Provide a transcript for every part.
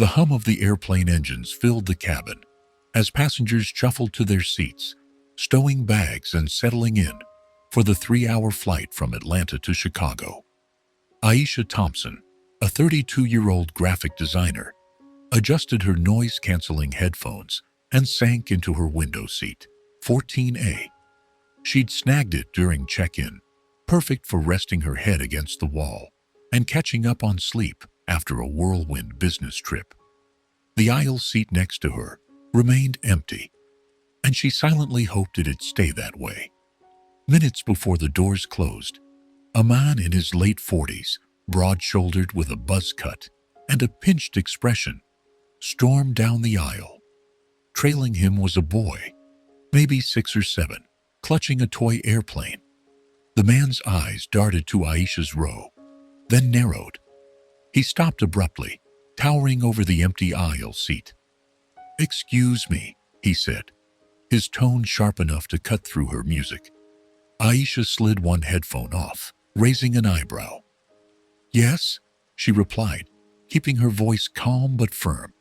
The hum of the airplane engines filled the cabin as passengers shuffled to their seats, stowing bags and settling in for the 3-hour flight from Atlanta to Chicago. Aisha Thompson, a 32-year-old graphic designer, adjusted her noise-canceling headphones and sank into her window seat, 14A. She'd snagged it during check-in, perfect for resting her head against the wall and catching up on sleep after a whirlwind business trip. The aisle seat next to her remained empty, and she silently hoped it'd stay that way. Minutes before the doors closed, a man in his late 40s, broad-shouldered with a buzz cut and a pinched expression, stormed down the aisle. Trailing him was a boy, maybe 6 or 7, clutching a toy airplane. The man's eyes darted to Aisha's row, then narrowed. He stopped abruptly, towering over the empty aisle seat. "Excuse me," he said, his tone sharp enough to cut through her music. Aisha slid one headphone off, raising an eyebrow. "Yes," she replied, keeping her voice calm but firm.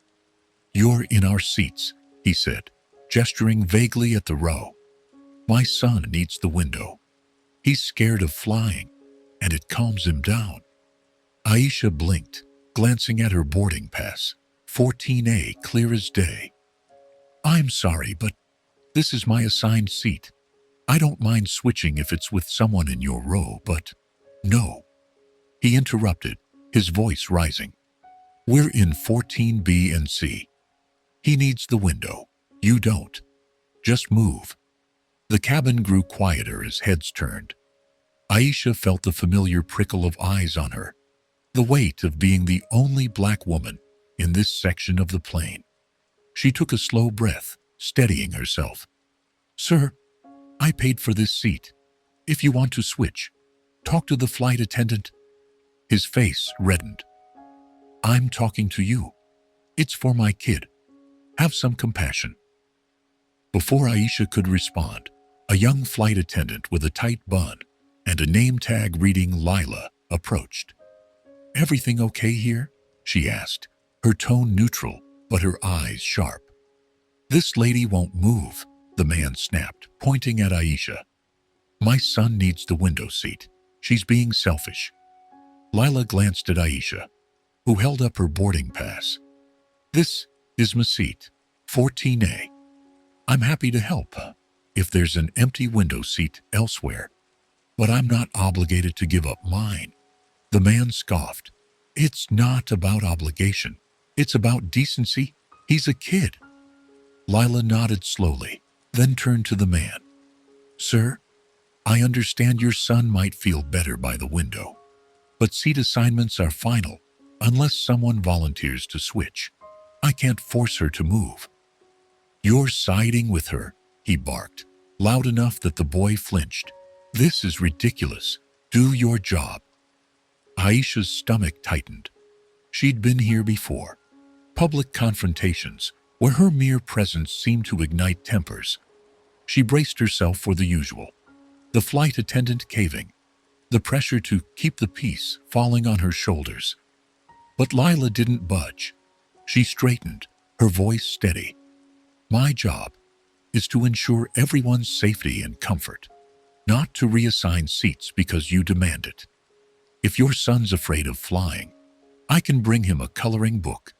"You're in our seats," he said, gesturing vaguely at the row. "My son needs the window. He's scared of flying, and it calms him down." Aisha blinked, glancing at her boarding pass, 14A, clear as day. "I'm sorry, but this is my assigned seat. I don't mind switching if it's with someone in your row, but no." He interrupted, his voice rising. "We're in 14B and C. He needs the window. You don't. Just move." The cabin grew quieter as heads turned. Aisha felt the familiar prickle of eyes on her, the weight of being the only black woman in this section of the plane. She took a slow breath, steadying herself. "Sir, I paid for this seat. If you want to switch, talk to the flight attendant." His face reddened. "I'm talking to you. It's for my kid. Have some compassion." Before Aisha could respond, a young flight attendant with a tight bun and a name tag reading Lila approached. "Everything okay here?" she asked, her tone neutral but her eyes sharp. "This lady won't move," the man snapped, pointing at Aisha. "My son needs the window seat. She's being selfish." Lila glanced at Aisha, who held up her boarding pass. "This is my seat, 14A. I'm happy to help if there's an empty window seat elsewhere, but I'm not obligated to give up mine." The man scoffed. "It's not about obligation. It's about decency. He's a kid." Lila nodded slowly, then turned to the man. "Sir, I understand your son might feel better by the window, but seat assignments are final unless someone volunteers to switch. I can't force her to move." "You're siding with her," he barked, loud enough that the boy flinched. "This is ridiculous. Do your job." Aisha's stomach tightened. She'd been here before. Public confrontations, where her mere presence seemed to ignite tempers. She braced herself for the usual. The flight attendant caving, the pressure to keep the peace falling on her shoulders. But Lila didn't budge. She straightened, her voice steady. "My job is to ensure everyone's safety and comfort, not to reassign seats because you demand it. If your son's afraid of flying, I can bring him a coloring book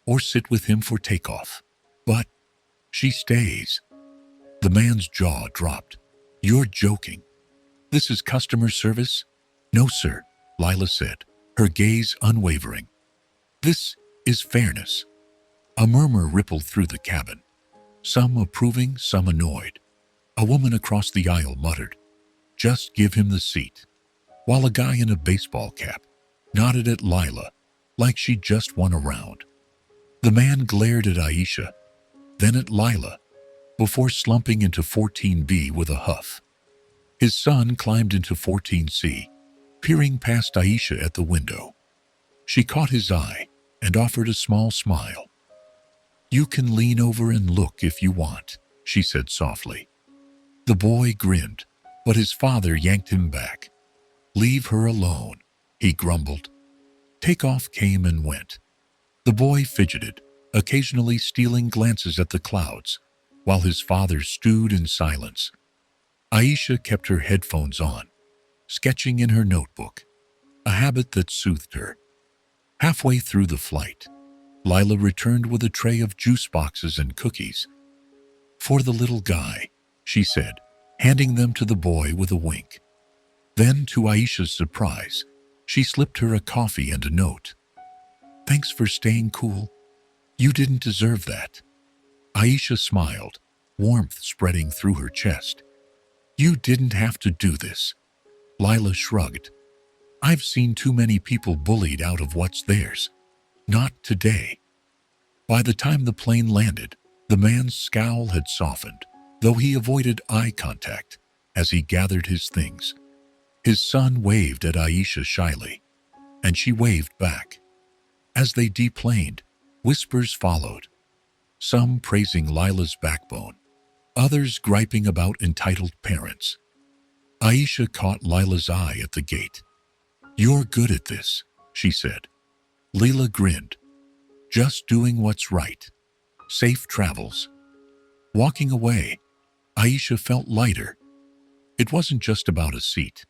or sit with him for takeoff. But she stays." The man's jaw dropped. "You're joking. This is customer service?" "No, sir," Lila said, her gaze unwavering. "This is fairness." A murmur rippled through the cabin, some approving, some annoyed. A woman across the aisle muttered, "Just give him the seat," while a guy in a baseball cap nodded at Lila like she'd just won a round. The man glared at Aisha, then at Lila, before slumping into 14B with a huff. His son climbed into 14C, peering past Aisha at the window. She caught his eye and offered a small smile. "You can lean over and look if you want," she said softly. The boy grinned, but his father yanked him back. "Leave her alone," he grumbled. Takeoff came and went. The boy fidgeted, occasionally stealing glances at the clouds, while his father stewed in silence. Aisha kept her headphones on, sketching in her notebook, a habit that soothed her. Halfway through the flight, Lila returned with a tray of juice boxes and cookies. "For the little guy," she said, handing them to the boy with a wink. Then, to Aisha's surprise, she slipped her a coffee and a note. "Thanks for staying cool. You didn't deserve that." Aisha smiled, warmth spreading through her chest. "You didn't have to do this." Lila shrugged. "I've seen too many people bullied out of what's theirs. Not today." By the time the plane landed, the man's scowl had softened, though he avoided eye contact as he gathered his things. His son waved at Aisha shyly, and she waved back. As they deplaned, whispers followed, some praising Lila's backbone, others griping about entitled parents. Aisha caught Lila's eye at the gate. "You're good at this," she said. Lila grinned. "Just doing what's right. Safe travels." Walking away, Aisha felt lighter. It wasn't just about a seat.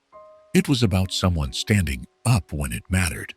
It was about someone standing up when it mattered.